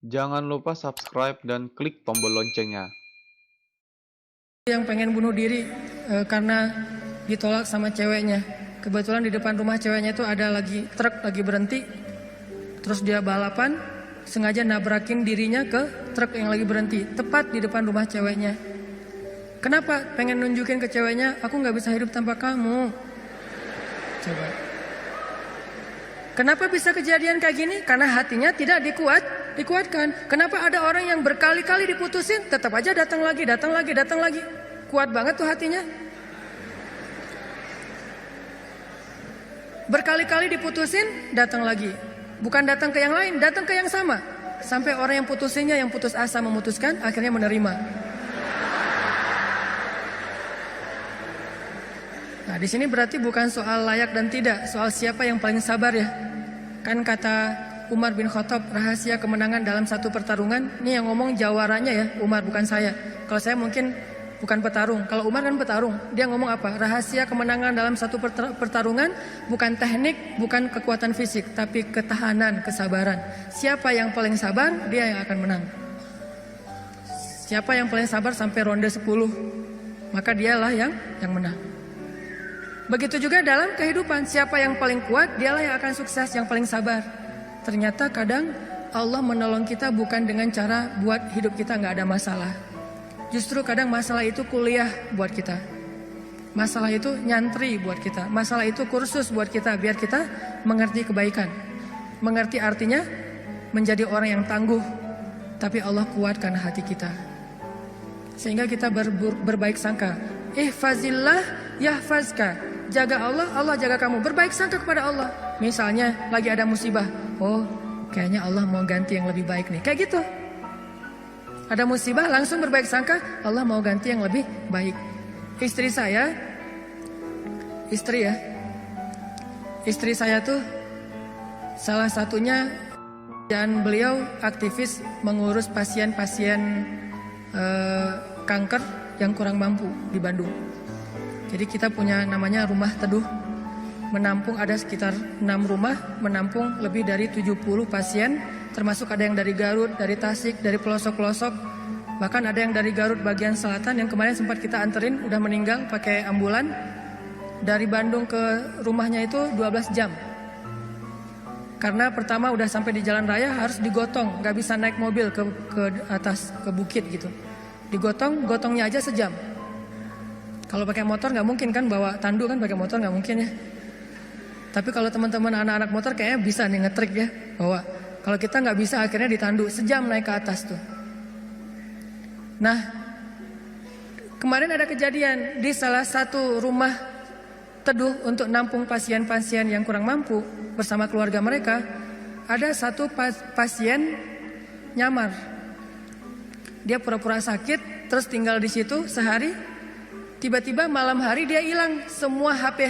Jangan lupa subscribe dan klik tombol loncengnya. Yang pengen bunuh diri karena ditolak sama ceweknya. Kebetulan di depan rumah ceweknya itu ada lagi truk lagi berhenti. Terus dia balapan, sengaja nabrakin dirinya ke truk yang lagi berhenti, tepat di depan rumah ceweknya. Kenapa? Pengen nunjukin ke ceweknya, aku nggak bisa hidup tanpa kamu. Coba. Kenapa bisa kejadian kayak gini? Karena hatinya tidak dikuatkan. Kenapa ada orang yang berkali-kali diputusin, tetap aja datang lagi. Kuat banget tuh hatinya. Berkali-kali diputusin, datang lagi. Bukan datang ke yang lain, datang ke yang sama. Sampai orang yang putusinnya, yang putus asa memutuskan, akhirnya menerima. Nah, di sini berarti bukan soal layak dan tidak, soal siapa yang paling sabar ya. Kan kata Umar bin Khattab, rahasia kemenangan dalam satu pertarungan, ini yang ngomong jawaranya ya, Umar bukan saya. Kalau saya mungkin bukan petarung, kalau Umar kan petarung. Dia ngomong apa? Rahasia kemenangan dalam satu pertarungan bukan teknik, bukan kekuatan fisik, tapi ketahanan, kesabaran. Siapa yang paling sabar, dia yang akan menang. Siapa yang paling sabar sampai ronde 10, maka dialah yang menang. Begitu juga dalam kehidupan, siapa yang paling kuat, dialah yang akan sukses, yang paling sabar. Ternyata kadang Allah menolong kita bukan dengan cara buat hidup kita gak ada masalah. Justru kadang masalah itu kuliah buat kita. Masalah itu nyantri buat kita. Masalah itu kursus buat kita, biar kita mengerti kebaikan. Mengerti artinya menjadi orang yang tangguh. Tapi Allah kuatkan hati kita. Sehingga kita berbaik sangka. Ihfazillah yahfazka. Jaga Allah, Allah jaga kamu. Berbaik sangka kepada Allah. Misalnya lagi ada musibah. Oh, kayaknya Allah mau ganti yang lebih baik nih. Kayak gitu. Ada musibah langsung berbaik sangka, Allah mau ganti yang lebih baik. Istri saya tuh salah satunya, dan beliau aktivis mengurus pasien-pasien kanker yang kurang mampu di Bandung. Jadi kita punya namanya Rumah Teduh, menampung ada sekitar 6 rumah, menampung lebih dari 70 pasien, termasuk ada yang dari Garut, dari Tasik, dari pelosok-pelosok. Bahkan ada yang dari Garut bagian selatan yang kemarin sempat kita anterin, udah meninggal pakai ambulan. Dari Bandung ke rumahnya itu 12 jam. Karena pertama udah sampai di jalan raya harus digotong, gak bisa naik mobil ke atas, ke bukit gitu. Gotongnya aja sejam. Kalau pakai motor nggak mungkin kan, bawa tandu kan, pakai motor nggak mungkin ya. Tapi kalau teman-teman anak-anak motor kayaknya bisa nih ngetrik ya, bawa. Kalau kita nggak bisa akhirnya ditandu, sejam naik ke atas tuh. Nah, kemarin ada kejadian di salah satu rumah teduh untuk nampung pasien-pasien yang kurang mampu bersama keluarga mereka. Ada satu pasien nyamar. Dia pura-pura sakit, terus tinggal di situ sehari. Tiba-tiba malam hari dia hilang, semua HP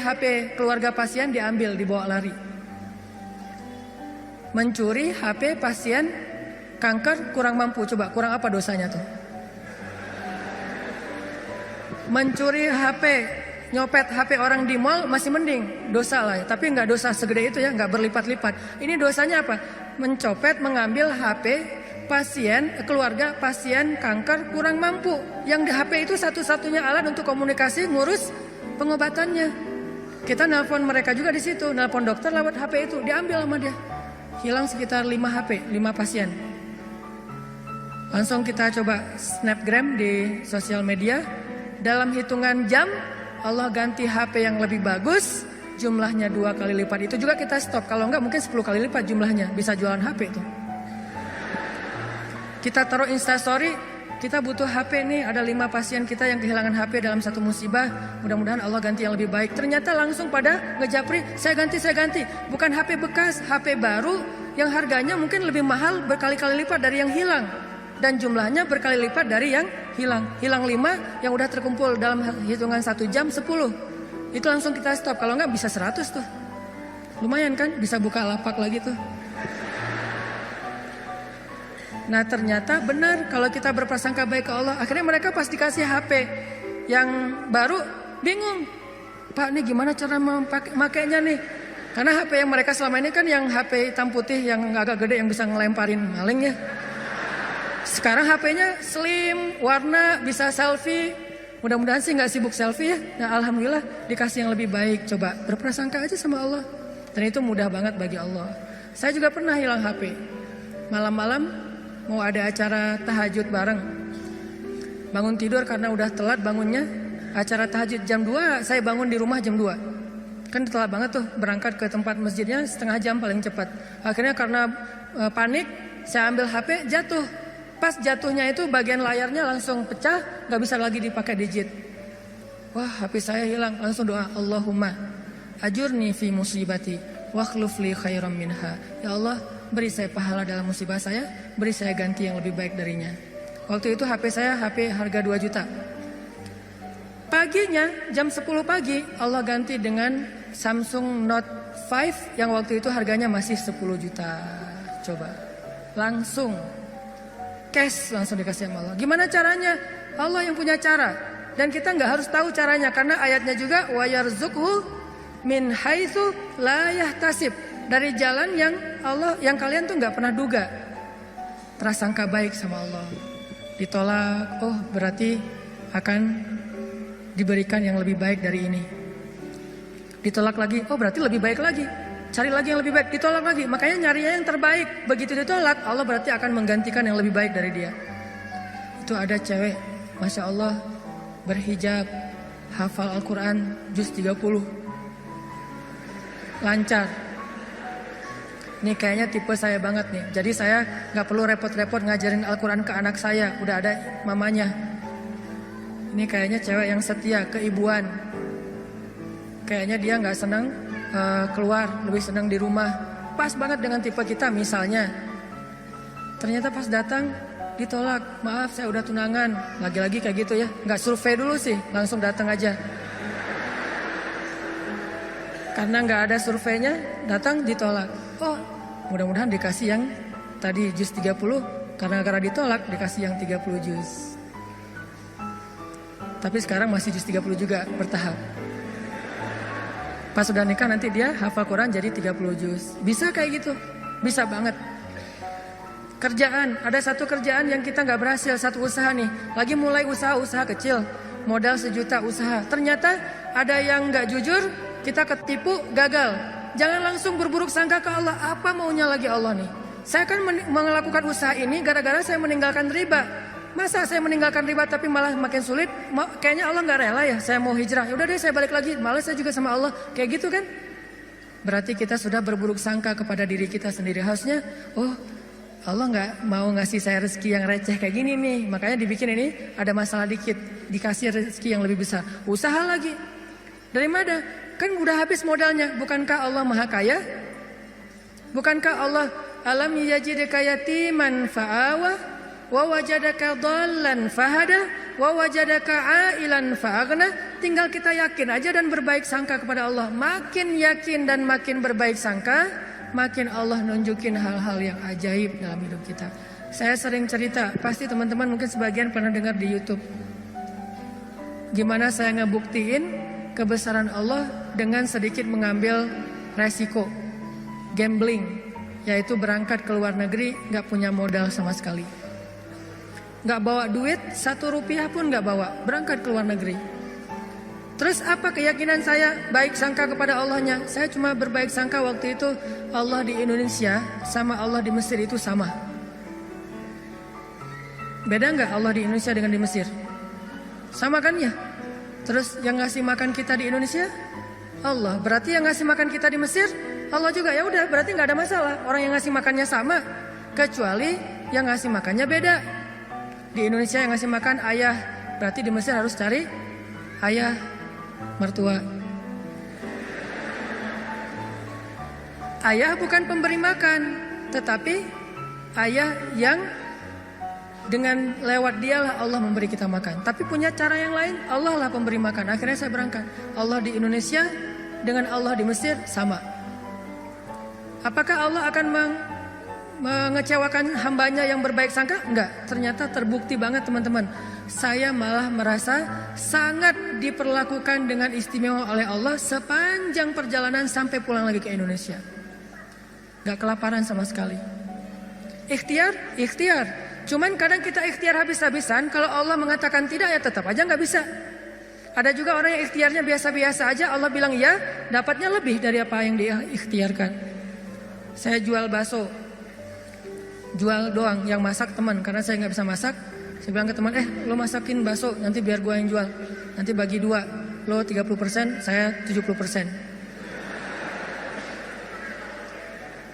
keluarga pasien diambil, dibawa lari. Mencuri HP pasien kanker kurang mampu, coba kurang apa dosanya tuh? Mencuri HP, nyopet HP orang di mall masih mending, dosa lah ya. Tapi nggak dosa segede itu ya, nggak berlipat-lipat. Ini dosanya apa? Mencopet, mengambil HP keluarga pasien kanker kurang mampu. Yang di HP itu satu-satunya alat untuk komunikasi, ngurus pengobatannya. Kita nelpon mereka juga di situ, nelpon dokter lewat HP itu, diambil sama dia. Hilang sekitar 5 HP, 5 pasien. Langsung kita coba snapgram di sosial media. Dalam hitungan jam Allah ganti HP yang lebih bagus, jumlahnya 2 kali lipat. Itu juga kita stop, kalau enggak mungkin 10 kali lipat jumlahnya, bisa jualan HP itu. Kita taruh Instastory, kita butuh HP nih, ada 5 pasien kita yang kehilangan HP dalam satu musibah. Mudah-mudahan Allah ganti yang lebih baik. Ternyata langsung pada ngejapri, saya ganti. Bukan HP bekas, HP baru yang harganya mungkin lebih mahal berkali-kali lipat dari yang hilang. Dan jumlahnya berkali lipat dari yang hilang. Hilang 5, yang udah terkumpul dalam hitungan 1 jam 10. Itu langsung kita stop, kalau enggak bisa 100 tuh. Lumayan kan, bisa buka lapak lagi tuh. Nah ternyata benar, kalau kita berprasangka baik ke Allah, akhirnya mereka pas dikasih HP yang baru bingung. Pak, ini gimana cara memakainya nih? Karena HP yang mereka selama ini kan yang HP hitam putih yang agak gede yang bisa ngelemparin maling ya. Sekarang HP-nya slim, warna, bisa selfie. Mudah-mudahan sih nggak sibuk selfie ya. Nah, alhamdulillah dikasih yang lebih baik. Coba berprasangka aja sama Allah. Dan itu mudah banget bagi Allah. Saya juga pernah hilang HP. Malam-malam mau ada acara tahajud bareng. Bangun tidur karena udah telat bangunnya. Acara tahajud jam 2, saya bangun di rumah jam 2. Kan telat banget tuh, berangkat ke tempat masjidnya setengah jam paling cepat. Akhirnya karena panik, saya ambil HP, jatuh. Pas jatuhnya itu bagian layarnya langsung pecah, gak bisa lagi dipakai digit. Wah, HP saya hilang. Langsung doa, Allahumma ajurni fi musibati wakhluf li khairam minha. Ya Allah, beri saya pahala dalam musibah saya, beri saya ganti yang lebih baik darinya. Waktu itu HP saya HP harga 2 juta. Paginya jam 10 pagi Allah ganti dengan Samsung Note 5 yang waktu itu harganya masih 10 juta. Coba langsung cash langsung dikasih sama Allah. Gimana caranya? Allah yang punya cara. Dan kita nggak harus tahu caranya karena ayatnya juga wa yarzuqhu min haitsu la yahtasib. Dari jalan yang Allah yang kalian tuh nggak pernah duga. Prasangka baik sama Allah. Ditolak, oh berarti akan diberikan yang lebih baik dari ini. Ditolak lagi, oh berarti lebih baik lagi. Cari lagi yang lebih baik, ditolak lagi. Makanya nyarinya yang terbaik. Begitu ditolak, Allah berarti akan menggantikan yang lebih baik dari dia. Itu ada cewek, Masya Allah, berhijab, hafal Al-Quran, juz 30. Lancar. Ini kayaknya tipe saya banget nih. Jadi saya gak perlu repot-repot ngajarin Al-Quran ke anak saya. Udah ada mamanya. Ini kayaknya cewek yang setia, keibuan. Kayaknya dia gak senang keluar, lebih senang di rumah. Pas banget dengan tipe kita misalnya. Ternyata pas datang ditolak. Maaf saya udah tunangan. Lagi-lagi kayak gitu ya. Gak survei dulu sih, langsung datang aja. Karena gak ada surveinya, datang ditolak. Oh mudah-mudahan dikasih yang tadi juz 30. Karena ditolak dikasih yang 30 juz. Tapi sekarang masih juz 30 juga bertahap. Pas sudah nikah nanti dia hafal Quran jadi 30 juz. Bisa kayak gitu, bisa banget. Kerjaan, ada satu kerjaan yang kita gak berhasil, satu usaha nih. Lagi mulai usaha kecil, modal 1 juta usaha. Ternyata ada yang gak jujur, kita ketipu, gagal. Jangan langsung berburuk sangka ke Allah. Apa maunya lagi Allah nih? Saya kan melakukan usaha ini gara-gara saya meninggalkan riba. Masa saya meninggalkan riba tapi malah makin sulit? Kayaknya Allah gak rela ya. Saya mau hijrah. Ya udah deh saya balik lagi. Malah saya juga sama Allah. Kayak gitu kan? Berarti kita sudah berburuk sangka kepada diri kita sendiri. Harusnya, oh Allah gak mau ngasih saya rezeki yang receh kayak gini nih. Makanya dibikin ini ada masalah dikit. Dikasih rezeki yang lebih besar. Usaha lagi. Dari mana? Kan udah habis modalnya. Bukankah Allah maha kaya? Bukankah Allah alam yajidka yatiman fa'awa? Wa wajadaka dhallan fahada wa wajadaka ailan fa'aghna. Tinggal kita yakin aja dan berbaik sangka kepada Allah. Makin yakin dan makin berbaik sangka, makin Allah nunjukin hal-hal yang ajaib dalam hidup kita. Saya sering cerita, pasti teman-teman mungkin sebagian pernah dengar di YouTube. Gimana saya ngebuktiin kebesaran Allah dengan sedikit mengambil resiko gambling, yaitu berangkat ke luar negeri gak punya modal sama sekali. Gak bawa duit, 1 rupiah pun gak bawa, berangkat ke luar negeri. Terus apa keyakinan saya? Baik sangka kepada Allahnya. Saya cuma berbaik sangka waktu itu Allah di Indonesia sama Allah di Mesir itu sama. Beda gak Allah di Indonesia dengan di Mesir? Sama kan ya? Terus yang ngasih makan kita di Indonesia? Allah. Berarti yang ngasih makan kita di Mesir? Allah juga. Ya udah, berarti gak ada masalah. Orang yang ngasih makannya sama. Kecuali yang ngasih makannya beda. Di Indonesia yang ngasih makan ayah, berarti di Mesir harus cari ayah mertua. Ayah bukan pemberi makan, tetapi ayah yang dengan lewat dialah Allah memberi kita makan. Tapi punya cara yang lain, Allah lah pemberi makan. Akhirnya saya berangkat. Allah di Indonesia dengan Allah di Mesir sama. Apakah Allah akan mengecewakan hambanya yang berbaik sangka? Enggak, ternyata terbukti banget teman-teman. Saya malah merasa sangat diperlakukan dengan istimewa oleh Allah sepanjang perjalanan sampai pulang lagi ke Indonesia. Enggak kelaparan sama sekali. Ikhtiar. Cuman kadang kita ikhtiar habis-habisan, kalau Allah mengatakan tidak ya tetap aja nggak bisa. Ada juga orang yang ikhtiarnya biasa-biasa aja, Allah bilang ya, dapatnya lebih dari apa yang dia ikhtiarkan. Saya jual bakso, jual doang, yang masak teman, karena saya nggak bisa masak. Saya bilang ke teman, lo masakin bakso, nanti biar gua yang jual. Nanti bagi 2, lo 30%, saya 70%.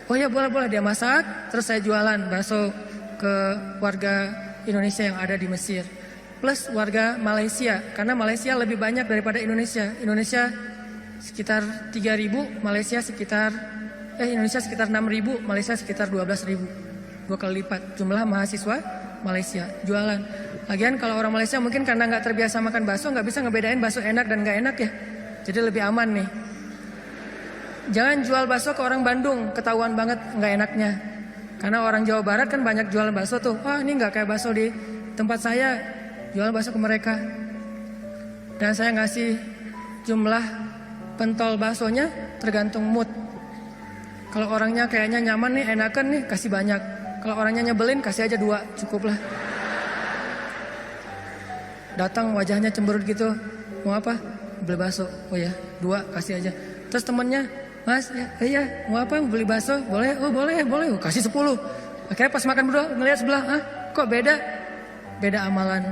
Oh ya boleh, dia masak, terus saya jualan bakso ke warga Indonesia yang ada di Mesir. Plus warga Malaysia, karena Malaysia lebih banyak daripada Indonesia. Indonesia sekitar 3.000, Indonesia sekitar 6.000, Malaysia sekitar 12.000. 2 kali lipat jumlah mahasiswa Malaysia. Jualan. Lagian kalau orang Malaysia mungkin karena nggak terbiasa makan bakso, nggak bisa ngebedain bakso enak dan nggak enak ya. Jadi lebih aman nih. Jangan jual bakso ke orang Bandung, ketahuan banget nggak enaknya. Karena orang Jawa Barat kan banyak jual bakso tuh. Wah ini nggak kayak bakso di tempat saya. Jual bakso ke mereka. Dan saya ngasih jumlah pentol baksonya tergantung mood. Kalau orangnya kayaknya nyaman nih, enakan nih, kasih banyak. Kalau orangnya nyebelin, kasih aja 2, cukup lah. Datang wajahnya cemberut gitu, mau apa? Beli bakso. Oh ya, 2 kasih aja. Terus temennya, Mas, iya, mau apa? Beli bakso? Boleh? Oh boleh. Oh, kasih 10. Akhirnya pas makan berdua, ngeliat sebelah, kok beda? Beda amalan.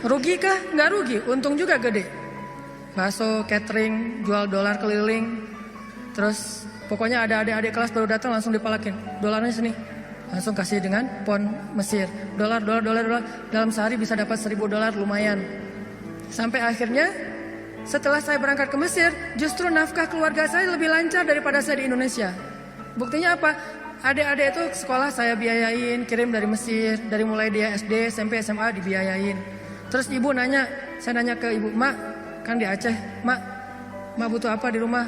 Rugi kah? Nggak rugi, untung juga gede. Bakso, catering, jual dolar keliling. Terus pokoknya ada adik-adik kelas baru datang langsung dipalakin. Dolarnya sini. Langsung kasih dengan pon Mesir. Dolar. Dalam sehari bisa dapat $1.000 lumayan. Sampai akhirnya setelah saya berangkat ke Mesir, justru nafkah keluarga saya lebih lancar daripada saya di Indonesia. Buktinya apa? Adik-adik itu sekolah saya biayain, kirim dari Mesir. Dari mulai dia SD, SMP, SMA dibiayain. Terus ibu nanya, saya nanya ke ibu, Mak, kan di Aceh, Mak butuh apa di rumah?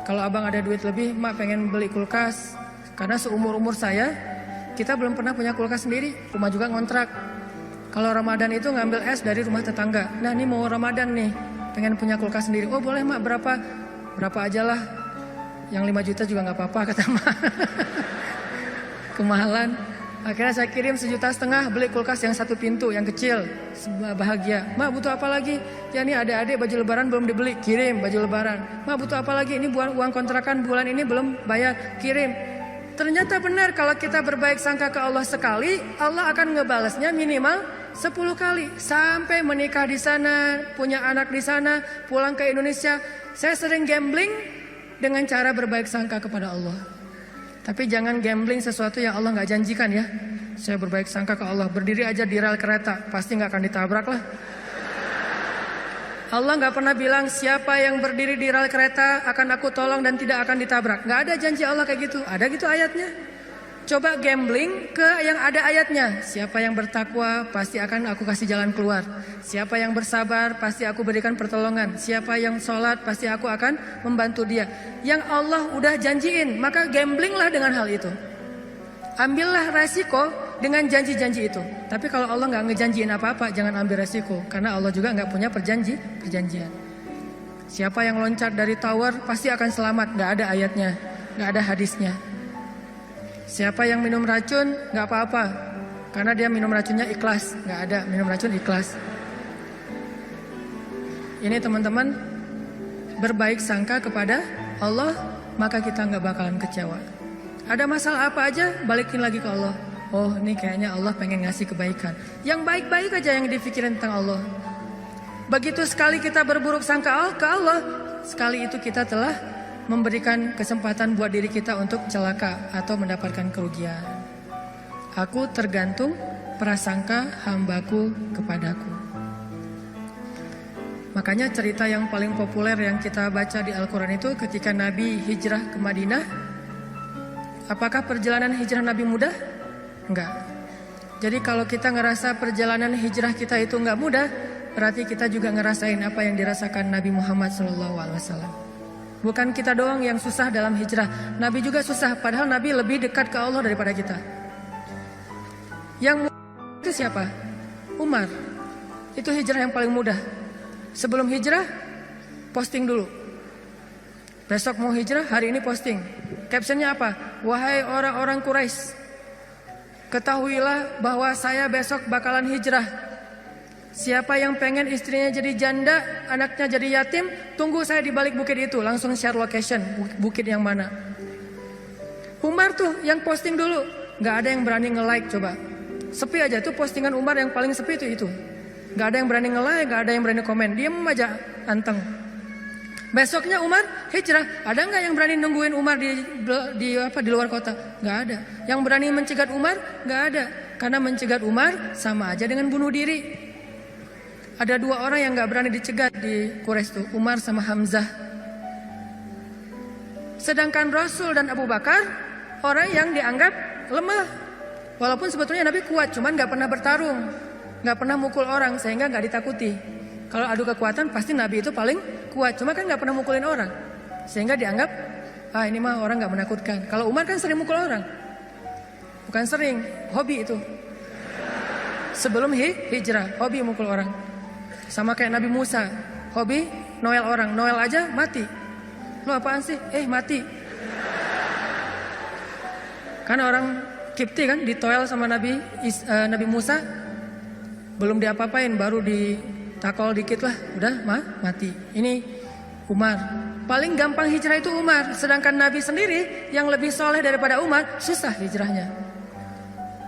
Kalau abang ada duit lebih, Mak pengen beli kulkas. Karena seumur-umur saya, kita belum pernah punya kulkas sendiri, rumah juga ngontrak. Kalau Ramadan itu ngambil es dari rumah tetangga. Nah ini mau Ramadan nih, pengen punya kulkas sendiri. Oh boleh Mak, berapa aja lah. Yang 5 juta juga gak apa-apa kata Mak. Kemahalan. Akhirnya saya kirim 1,5 juta beli kulkas yang 1 pintu, yang kecil. Bahagia. Mak butuh apa lagi? Ya ini adik-adik baju lebaran belum dibeli, kirim baju lebaran. Mak butuh apa lagi? Ini uang kontrakan bulan ini belum bayar, kirim. Ternyata benar kalau kita berbaik sangka ke Allah sekali, Allah akan ngebalasnya minimal 10 kali. Sampai menikah di sana, punya anak di sana, pulang ke Indonesia. Saya sering gambling dengan cara berbaik sangka kepada Allah. Tapi jangan gambling sesuatu yang Allah gak janjikan ya. Saya berbaik sangka ke Allah, berdiri aja di rel kereta, pasti gak akan ditabrak lah. Allah gak pernah bilang siapa yang berdiri di rel kereta akan aku tolong dan tidak akan ditabrak. Gak ada janji Allah kayak gitu. Ada gitu ayatnya. Coba gambling ke yang ada ayatnya. Siapa yang bertakwa pasti akan aku kasih jalan keluar. Siapa yang bersabar pasti aku berikan pertolongan. Siapa yang sholat pasti aku akan membantu dia. Yang Allah udah janjiin, maka gamblinglah dengan hal itu. Ambillah resiko dengan janji-janji itu. Tapi kalau Allah gak ngejanjiin apa-apa, jangan ambil resiko. Karena Allah juga gak punya perjanjian. Siapa yang loncat dari tower pasti akan selamat. Gak ada ayatnya, gak ada hadisnya. Siapa yang minum racun gak apa-apa, karena dia minum racunnya ikhlas. Gak ada minum racun ikhlas. Ini teman-teman, berbaik sangka kepada Allah, maka kita gak bakalan kecewa. Ada masalah apa aja, balikin lagi ke Allah. Oh ini kayaknya Allah pengen ngasih kebaikan. Yang baik-baik aja yang dipikirin tentang Allah. Begitu sekali kita berburuk sangka ke Allah, sekali itu kita telah memberikan kesempatan buat diri kita untuk celaka atau mendapatkan kerugian. Aku tergantung prasangka hambaku kepadaku. Makanya cerita yang paling populer yang kita baca di Al-Quran itu ketika Nabi hijrah ke Madinah. Apakah perjalanan hijrah Nabi mudah? Enggak. Jadi kalau kita ngerasa perjalanan hijrah kita itu enggak mudah, berarti kita juga ngerasain apa yang dirasakan Nabi Muhammad SAW. Bukan kita doang yang susah dalam hijrah. Nabi juga susah, padahal Nabi lebih dekat ke Allah daripada kita. Yang mudah itu siapa? Umar. Itu hijrah yang paling mudah. Sebelum hijrah, posting dulu. Besok mau hijrah, hari ini posting. Captionnya apa? Wahai orang-orang Quraisy, ketahuilah bahwa saya besok bakalan hijrah. Siapa yang pengen istrinya jadi janda, anaknya jadi yatim, tunggu saya di balik bukit itu. Langsung share location, bukit yang mana. Umar tuh yang posting dulu. Gak ada yang berani nge-like coba. Sepi aja tuh postingan Umar yang paling sepi itu. Gak ada yang berani nge-like, gak ada yang berani komen. Diam aja, anteng. Besoknya Umar hijrah. Ada nggak yang berani nungguin Umar di luar kota? Nggak ada. Yang berani mencegat Umar? Nggak ada. Karena mencegat Umar sama aja dengan bunuh diri. Ada 2 orang yang nggak berani dicegat di Quraisy tuh, Umar sama Hamzah. Sedangkan Rasul dan Abu Bakar orang yang dianggap lemah. Walaupun sebetulnya Nabi kuat, cuman nggak pernah bertarung, nggak pernah mukul orang sehingga nggak ditakuti. Kalau adu kekuatan pasti Nabi itu paling kuat, cuma kan nggak pernah mukulin orang, sehingga dianggap ini mah orang nggak menakutkan. Kalau Umar kan sering mukul orang, bukan sering, hobi itu. Sebelum hijrah, hobi mukul orang. Sama kayak Nabi Musa, hobi noel orang, noel aja mati. Lo apaan sih? Mati. Kan orang Kipti kan ditoel sama Nabi Musa, belum diapa-apain, baru ditakol dikit lah, udah mati. Ini Umar. Paling gampang hijrah itu Umar. Sedangkan Nabi sendiri yang lebih soleh daripada Umar, susah hijrahnya.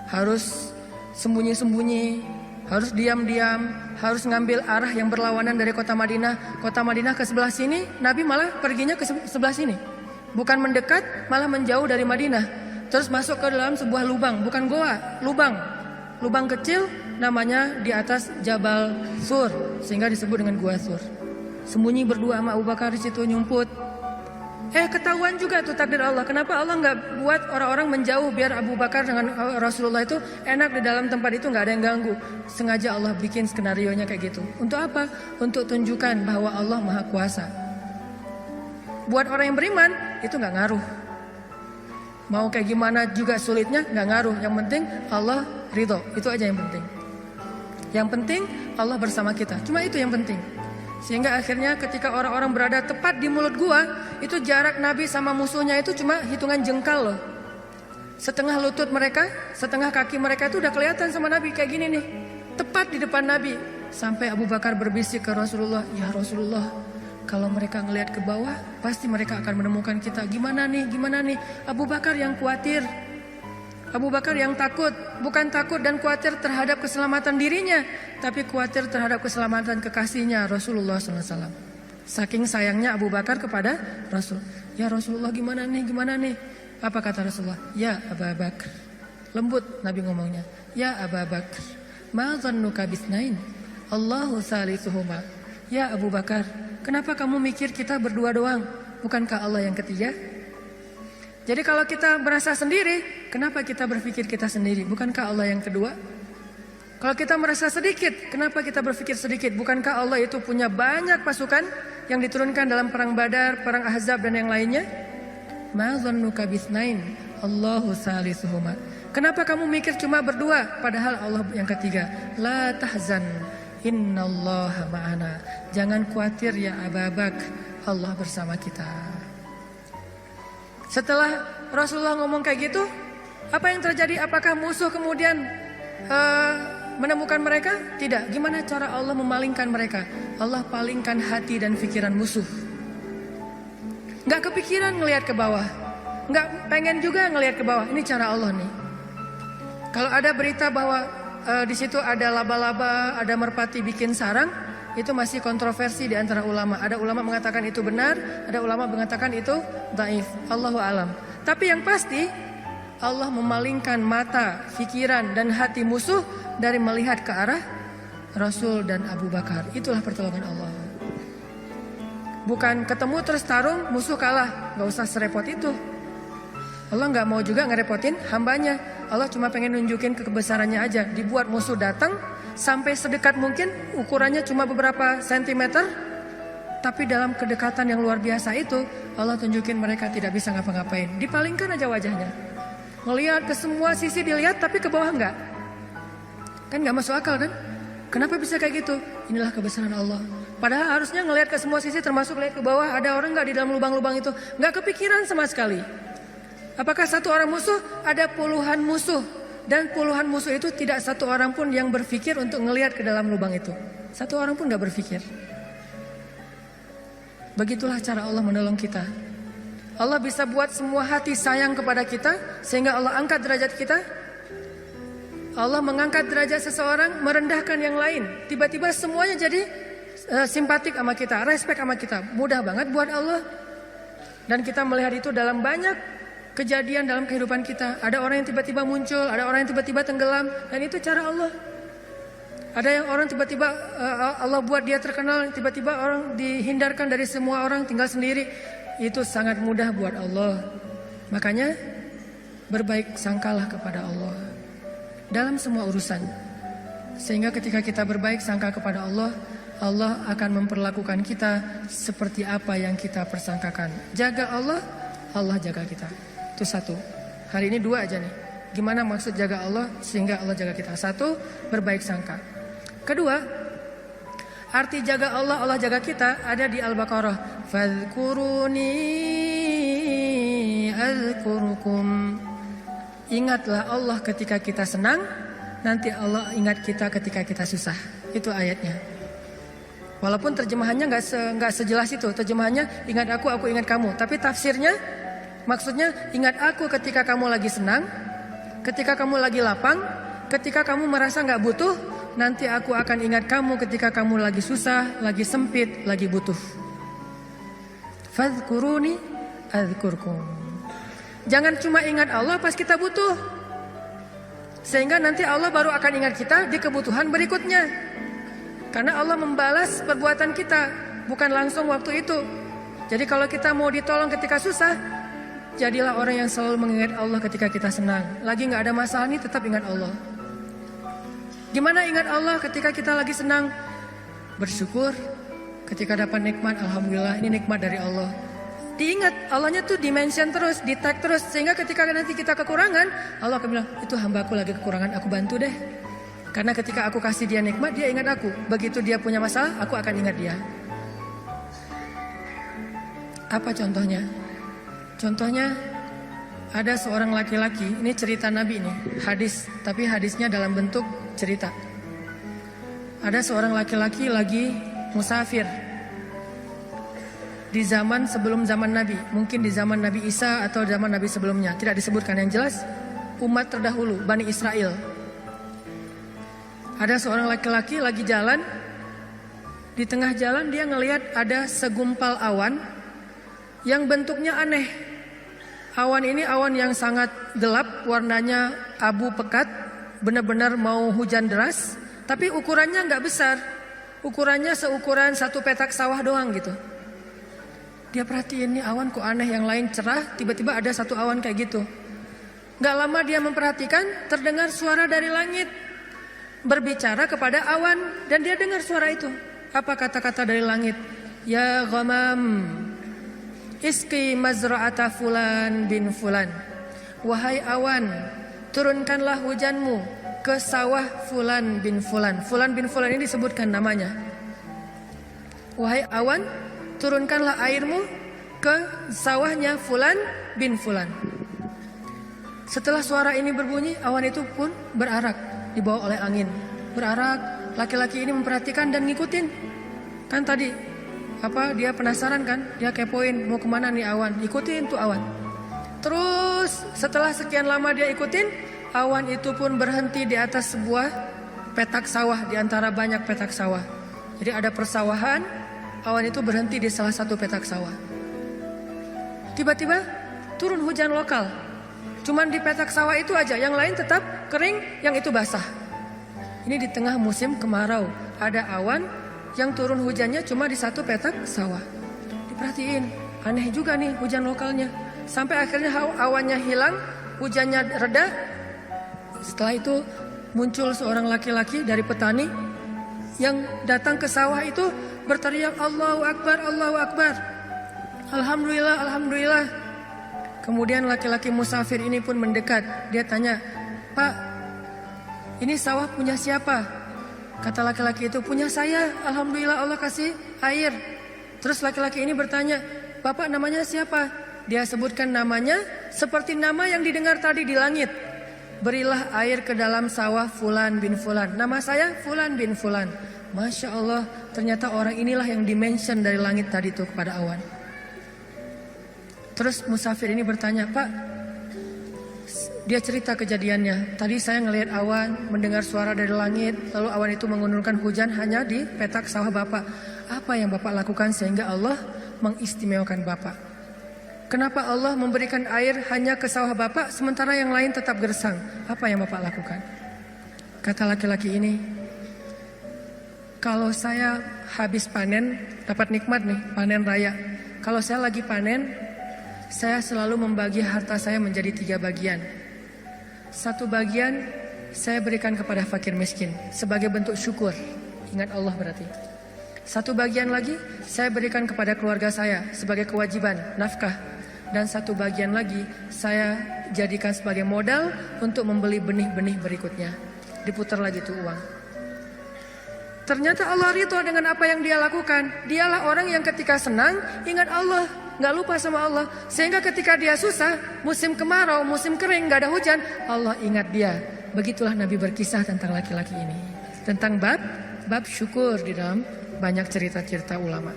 Harus sembunyi-sembunyi, harus diam-diam, harus ngambil arah yang berlawanan dari kota Madinah. Kota Madinah ke sebelah sini, Nabi malah perginya ke sebelah sini. Bukan mendekat, malah menjauh dari Madinah. Terus masuk ke dalam sebuah lubang, bukan goa, lubang. Lubang kecil namanya di atas Jabal Sur, sehingga disebut dengan Gua Sur. Sembunyi berdua sama Abu Bakar di situ nyumput. Ketahuan juga tuh takdir Allah. Kenapa Allah nggak buat orang-orang menjauh biar Abu Bakar dengan Rasulullah itu enak di dalam tempat itu, nggak ada yang ganggu. Sengaja Allah bikin skenarionya kayak gitu. Untuk apa? Untuk tunjukkan bahwa Allah Maha Kuasa. Buat orang yang beriman itu nggak ngaruh. Mau kayak gimana juga sulitnya nggak ngaruh. Yang penting Allah ridho, itu aja yang penting. Yang penting Allah bersama kita. Cuma itu yang penting. Sehingga akhirnya ketika orang-orang berada tepat di mulut gua, itu jarak Nabi sama musuhnya itu cuma hitungan jengkal loh. Setengah lutut mereka, setengah kaki mereka itu udah kelihatan sama Nabi kayak gini nih. Tepat di depan Nabi. Sampai Abu Bakar berbisik ke Rasulullah, "Ya Rasulullah, kalau mereka ngelihat ke bawah, pasti mereka akan menemukan kita. Gimana nih? Abu Bakar yang khawatir. Abu Bakar yang takut. Bukan takut dan khawatir terhadap keselamatan dirinya, tapi khawatir terhadap keselamatan kekasihnya Rasulullah SAW. Saking sayangnya Abu Bakar kepada Rasul. Ya Rasulullah gimana nih? Apa kata Rasulullah? Ya Abu Bakar. Lembut Nabi ngomongnya. Ya Abu Bakar, ma zannuka bisnain? Allahu salisuhuma. Ya Abu Bakar, kenapa kamu mikir kita berdua doang? Bukankah Allah yang ketiga? Jadi kalau kita merasa sendiri, kenapa kita berpikir kita sendiri? Bukankah Allah yang kedua? Kalau kita merasa sedikit, kenapa kita berpikir sedikit? Bukankah Allah itu punya banyak pasukan yang diturunkan dalam perang Badar, perang Ahzab dan yang lainnya? Ma zannuka bisnain? Allahu salisuhuma. Kenapa kamu mikir cuma berdua padahal Allah yang ketiga? La tahzan, innallaha ma'ana. Jangan khawatir ya Abu Bakar, Allah bersama kita. Setelah Rasulullah ngomong kayak gitu, apa yang terjadi? Apakah musuh kemudian menemukan mereka? Tidak. Gimana cara Allah memalingkan mereka? Allah palingkan hati dan pikiran musuh. Gak kepikiran ngelihat ke bawah, gak pengen juga ngelihat ke bawah. Ini cara Allah nih. Kalau ada berita bahwa di situ ada laba-laba, ada merpati bikin sarang, itu masih kontroversi di antara ulama. Ada ulama mengatakan itu benar, ada ulama mengatakan itu dhaif. Allahu alam. Tapi yang pasti Allah memalingkan mata, pikiran dan hati musuh dari melihat ke arah Rasul dan Abu Bakar. Itulah pertolongan Allah. Bukan ketemu terus tarung, musuh kalah. Gak usah serepot itu. Allah gak mau juga ngerepotin hambanya. Allah cuma pengen nunjukin kebesarannya aja. Dibuat musuh datang sampai sedekat mungkin, ukurannya cuma beberapa sentimeter, tapi dalam kedekatan yang luar biasa itu Allah tunjukin mereka tidak bisa ngapa-ngapain. Dipalingkan aja wajahnya, ngelihat ke semua sisi dilihat, tapi ke bawah enggak. Kan enggak masuk akal kan? Kenapa bisa kayak gitu? Inilah kebesaran Allah. Padahal harusnya ngelihat ke semua sisi, termasuk lihat ke bawah, ada orang nggak di dalam lubang-lubang itu? Nggak kepikiran sama sekali. Apakah satu orang musuh? Ada puluhan musuh. Dan puluhan musuh itu tidak satu orang pun yang berpikir untuk ngelihat ke dalam lubang itu. Satu orang pun nggak berpikir. Begitulah cara Allah menolong kita. Allah bisa buat semua hati sayang kepada kita, sehingga Allah angkat derajat kita. Allah mengangkat derajat seseorang, merendahkan yang lain. Tiba-tiba semuanya jadi simpatik sama kita, respect sama kita. Mudah banget buat Allah. Dan kita melihat itu dalam banyak kejadian dalam kehidupan kita. Ada orang yang tiba-tiba muncul, ada orang yang tiba-tiba tenggelam. Dan itu cara Allah. Ada yang orang tiba-tiba Allah buat dia terkenal, tiba-tiba orang dihindarkan dari semua orang, tinggal sendiri. Itu sangat mudah buat Allah. Makanya berbaik sangkalah kepada Allah dalam semua urusan. Sehingga ketika kita berbaik sangka kepada Allah, Allah akan memperlakukan kita seperti apa yang kita persangkakan. Jaga Allah, Allah jaga kita. Itu satu. Hari ini dua aja nih. Gimana maksud jaga Allah sehingga Allah jaga kita? Satu, berbaik sangka. Kedua, arti jaga Allah, Allah jaga kita ada di Al-Baqarah. Fadhkuruni azkurukum. Ingatlah Allah ketika kita senang, nanti Allah ingat kita ketika kita susah. Itu ayatnya. Walaupun terjemahannya nggak sejelas itu. Terjemahannya ingat aku ingat kamu. Tapi tafsirnya maksudnya ingat aku ketika kamu lagi senang, ketika kamu lagi lapang, ketika kamu merasa nggak butuh. Nanti aku akan ingat kamu ketika kamu lagi susah, lagi sempit, lagi butuh. Fadhkuruni adzkurkum. Jangan cuma ingat Allah pas kita butuh. Sehingga nanti Allah baru akan ingat kita di kebutuhan berikutnya. Karena Allah membalas perbuatan kita, bukan langsung waktu itu. Jadi kalau kita mau ditolong ketika susah, jadilah orang yang selalu mengingat Allah ketika kita senang. Lagi gak ada masalah nih, tetap ingat Allah. Gimana ingat Allah ketika kita lagi senang? Bersyukur. Ketika dapat nikmat, alhamdulillah ini nikmat dari Allah. Diingat, Allahnya tuh dimention terus, di tag terus. Sehingga ketika nanti kita kekurangan, Allah akan bilang, itu hambaku lagi kekurangan, aku bantu deh. Karena ketika aku kasih dia nikmat, dia ingat aku. Begitu dia punya masalah, aku akan ingat dia. Apa contohnya? Contohnya, ada seorang laki-laki, ini cerita Nabi nih, hadis. Tapi hadisnya dalam bentuk cerita. Ada seorang laki-laki lagi musafir. Di zaman sebelum zaman Nabi, mungkin di zaman Nabi Isa atau zaman Nabi sebelumnya, tidak disebutkan. Yang jelas umat terdahulu, Bani Israel. Ada seorang laki-laki lagi jalan. Di tengah jalan dia ngelihat ada segumpal awan yang bentuknya aneh. Awan ini awan yang sangat gelap, warnanya abu pekat, benar-benar mau hujan deras. Tapi ukurannya nggak besar, ukurannya seukuran satu petak sawah doang gitu. Dia perhatiin nih awan kok aneh, yang lain cerah, tiba-tiba ada satu awan kayak gitu. Gak lama dia memperhatikan, terdengar suara dari langit berbicara kepada awan, dan dia dengar suara itu. Apa kata-kata dari langit? Ya ghamam, iski mazra'ata fulan bin fulan. Wahai awan, turunkanlah hujanmu ke sawah fulan bin fulan. Fulan bin fulan ini disebutkan namanya. Wahai awan, turunkanlah airmu ke sawahnya fulan bin fulan. Setelah suara ini berbunyi, awan itu pun berarak, dibawa oleh angin. Berarak, laki-laki ini memperhatikan dan ngikutin. Kan tadi, dia penasaran kan, dia kepoin mau kemana nih awan, ikutin tuh awan. Terus setelah sekian lama dia ikutin, awan itu pun berhenti di atas sebuah petak sawah, di antara banyak petak sawah. Jadi ada persawahan, awan itu berhenti di salah satu petak sawah. Tiba-tiba turun hujan lokal. Cuman di petak sawah itu aja, yang lain tetap kering, yang itu basah. Ini di tengah musim kemarau. Ada awan yang turun hujannya cuma di satu petak sawah. Diperhatiin, aneh juga nih hujan lokalnya. Sampai akhirnya awannya hilang, hujannya reda. Setelah itu muncul seorang laki-laki dari petani yang datang ke sawah itu berteriak Allahu Akbar, Allahu Akbar. Alhamdulillah, Alhamdulillah. Kemudian laki-laki musafir ini pun mendekat. Dia tanya, Pak, ini sawah punya siapa? Kata laki-laki itu, punya saya, alhamdulillah Allah kasih air. Terus laki-laki ini bertanya, bapak namanya siapa? Dia sebutkan namanya seperti nama yang didengar tadi di langit. Berilah air ke dalam sawah Fulan bin Fulan. Nama saya Fulan bin Fulan. Masya Allah, ternyata orang inilah yang dimention dari langit tadi itu kepada awan. Terus musafir ini bertanya, Pak, dia cerita kejadiannya. Tadi saya ngelihat awan, mendengar suara dari langit, lalu awan itu mengurunkan hujan hanya di petak sawah Bapak. Apa yang Bapak lakukan sehingga Allah mengistimewakan Bapak? Kenapa Allah memberikan air hanya ke sawah Bapak sementara yang lain tetap gersang? Apa yang Bapak lakukan? Kata laki-laki ini, kalau saya habis panen, dapat nikmat nih, panen raya. Kalau saya lagi panen, saya selalu membagi harta saya menjadi 3 bagian. 1 bagian saya berikan kepada fakir miskin sebagai bentuk syukur. Ingat Allah berarti. 1 bagian lagi saya berikan kepada keluarga saya sebagai kewajiban, nafkah. Dan 1 bagian lagi saya jadikan sebagai modal untuk membeli benih-benih berikutnya. Diputar lagi tuh uang. Ternyata Allah ridho dengan apa yang dia lakukan. Dialah orang yang ketika senang ingat Allah, gak lupa sama Allah. Sehingga ketika dia susah, musim kemarau, musim kering, gak ada hujan, Allah ingat dia. Begitulah Nabi berkisah tentang laki-laki ini. Tentang bab syukur di dalam banyak cerita-cerita ulama.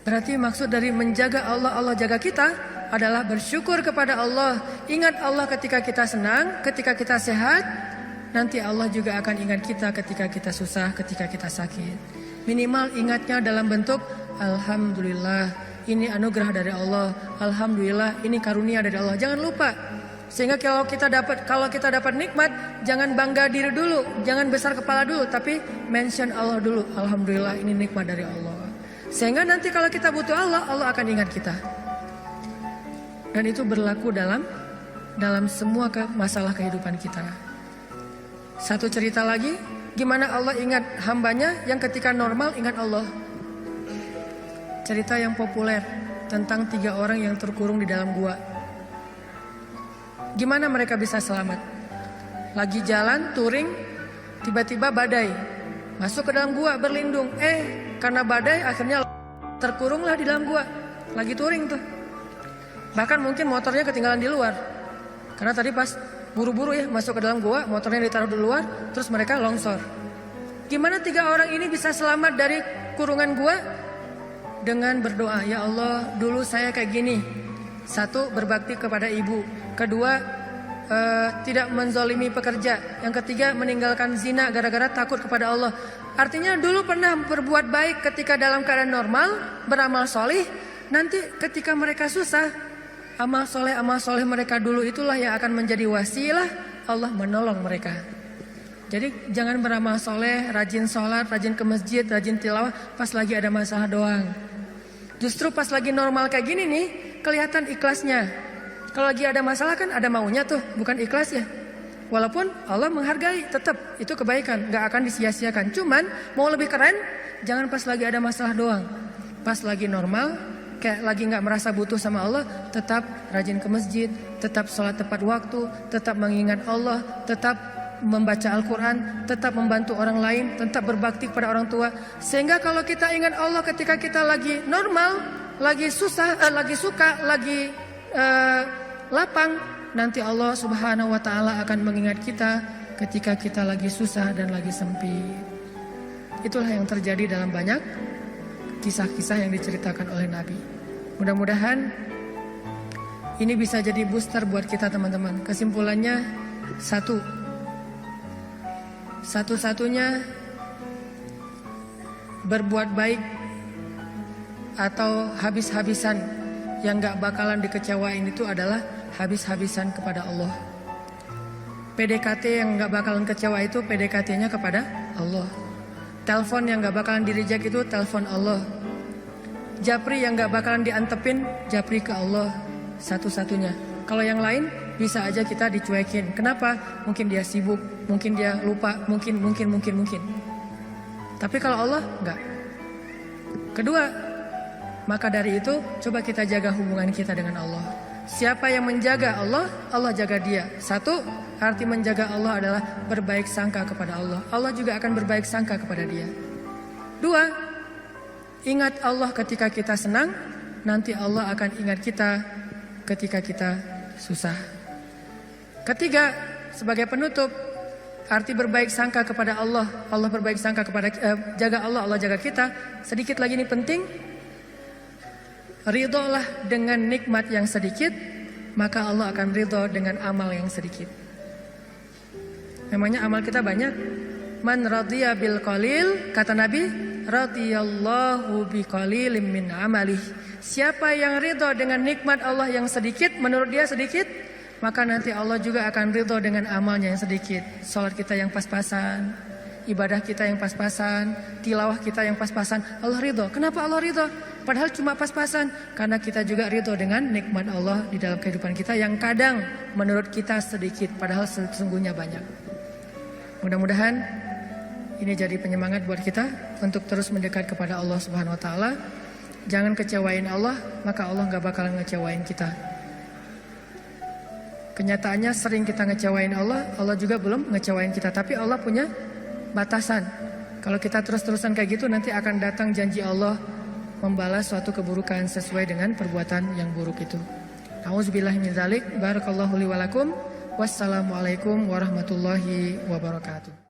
Berarti maksud dari menjaga Allah, Allah jaga kita adalah bersyukur kepada Allah. Ingat Allah ketika kita senang, ketika kita sehat. Nanti Allah juga akan ingat kita ketika kita susah, ketika kita sakit. Minimal ingatnya dalam bentuk alhamdulillah, ini anugerah dari Allah. Alhamdulillah, ini karunia dari Allah. Jangan lupa. Sehingga kalau kita dapat nikmat, jangan bangga diri dulu, jangan besar kepala dulu, tapi mention Allah dulu. Alhamdulillah, ini nikmat dari Allah. Sehingga nanti kalau kita butuh Allah, Allah akan ingat kita. Dan itu berlaku dalam semua masalah kehidupan kita. Satu cerita lagi, gimana Allah ingat hambanya yang ketika normal ingat Allah. Cerita yang populer tentang 3 orang yang terkurung di dalam gua. Gimana mereka bisa selamat? Lagi jalan, touring, tiba-tiba badai. Masuk ke dalam gua berlindung. Karena badai akhirnya terkurunglah di dalam gua. Lagi touring tuh. Bahkan mungkin motornya ketinggalan di luar. Karena tadi pas buru-buru ya masuk ke dalam gua, motornya ditaruh di luar, terus mereka longsor. Gimana 3 orang ini bisa selamat dari kurungan gua? Dengan berdoa, ya Allah, dulu saya kayak gini. 1, berbakti kepada ibu. 2, tidak menzolimi pekerja. Yang 3, meninggalkan zina gara-gara takut kepada Allah. Artinya dulu pernah berbuat baik ketika dalam keadaan normal, beramal soleh. Nanti ketika mereka susah, amal soleh mereka dulu itulah yang akan menjadi wasilah Allah menolong mereka. Jadi jangan beramal soleh, rajin sholat, rajin ke masjid, rajin tilawah pas lagi ada masalah doang. Justru pas lagi normal kayak gini nih, kelihatan ikhlasnya. Kalau lagi ada masalah kan ada maunya tuh, bukan ikhlas ya. Walaupun Allah menghargai, tetap itu kebaikan, gak akan disia-siakan. Cuman mau lebih keren, jangan pas lagi ada masalah doang. Pas lagi normal, kayak lagi gak merasa butuh sama Allah, tetap rajin ke masjid, tetap sholat tepat waktu, tetap mengingat Allah, tetap membaca Al-Quran, tetap membantu orang lain, tetap berbakti kepada orang tua. Sehingga kalau kita ingat Allah ketika kita lagi normal, lagi susah, lagi suka, lagi lapang, nanti Allah Subhanahu wa Ta'ala akan mengingat kita ketika kita lagi susah dan lagi sempit. Itulah yang terjadi dalam banyak kisah-kisah yang diceritakan oleh Nabi. Mudah-mudahan ini bisa jadi booster buat kita teman-teman. Kesimpulannya 1, satu-satunya berbuat baik atau habis-habisan yang gak bakalan dikecewain itu adalah habis-habisan kepada Allah. PDKT yang gak bakalan kecewa itu PDKT-nya kepada Allah. Telepon yang gak bakalan di-reject itu telepon Allah. Japri yang gak bakalan diantepin, japri ke Allah satu-satunya. Kalau yang lain bisa aja kita dicuekin. Kenapa? Mungkin dia sibuk, mungkin dia lupa, mungkin. Tapi kalau Allah enggak. Kedua, maka dari itu coba kita jaga hubungan kita dengan Allah. Siapa yang menjaga Allah, Allah jaga dia. Satu, arti menjaga Allah adalah berbaik sangka kepada Allah. Allah juga akan berbaik sangka kepada dia. Dua, ingat Allah ketika kita senang, nanti Allah akan ingat kita ketika kita susah. Ketiga, sebagai penutup, arti berbaik sangka kepada Allah, Allah berbaik sangka kepada jaga Allah, Allah jaga kita. Sedikit lagi ini penting. Ridholah dengan nikmat yang sedikit, maka Allah akan ridho dengan amal yang sedikit. Memangnya amal kita banyak. Man radhiya bil qalil, kata Nabi, radhiyallahu bi qalilim min amalih. Siapa yang ridho dengan nikmat Allah yang sedikit, menurut dia sedikit, maka nanti Allah juga akan ridho dengan amalnya yang sedikit. Salat kita yang pas-pasan, ibadah kita yang pas-pasan, tilawah kita yang pas-pasan, Allah ridho. Kenapa Allah ridho? Padahal cuma pas-pasan, karena kita juga ridho dengan nikmat Allah di dalam kehidupan kita yang kadang menurut kita sedikit, padahal sesungguhnya banyak. Mudah-mudahan ini jadi penyemangat buat kita untuk terus mendekat kepada Allah Subhanahu Wa Taala. Jangan kecewain Allah, maka Allah gak bakalan ngecewain kita. Kenyataannya sering kita ngecewain Allah, Allah juga belum ngecewain kita. Tapi Allah punya batasan. Kalau kita terus-terusan kayak gitu, nanti akan datang janji Allah membalas suatu keburukan sesuai dengan perbuatan yang buruk itu. Auzubillahi min dzalik. Barakallahu li wa lakum. Wassalamualaikum warahmatullahi wabarakatuh.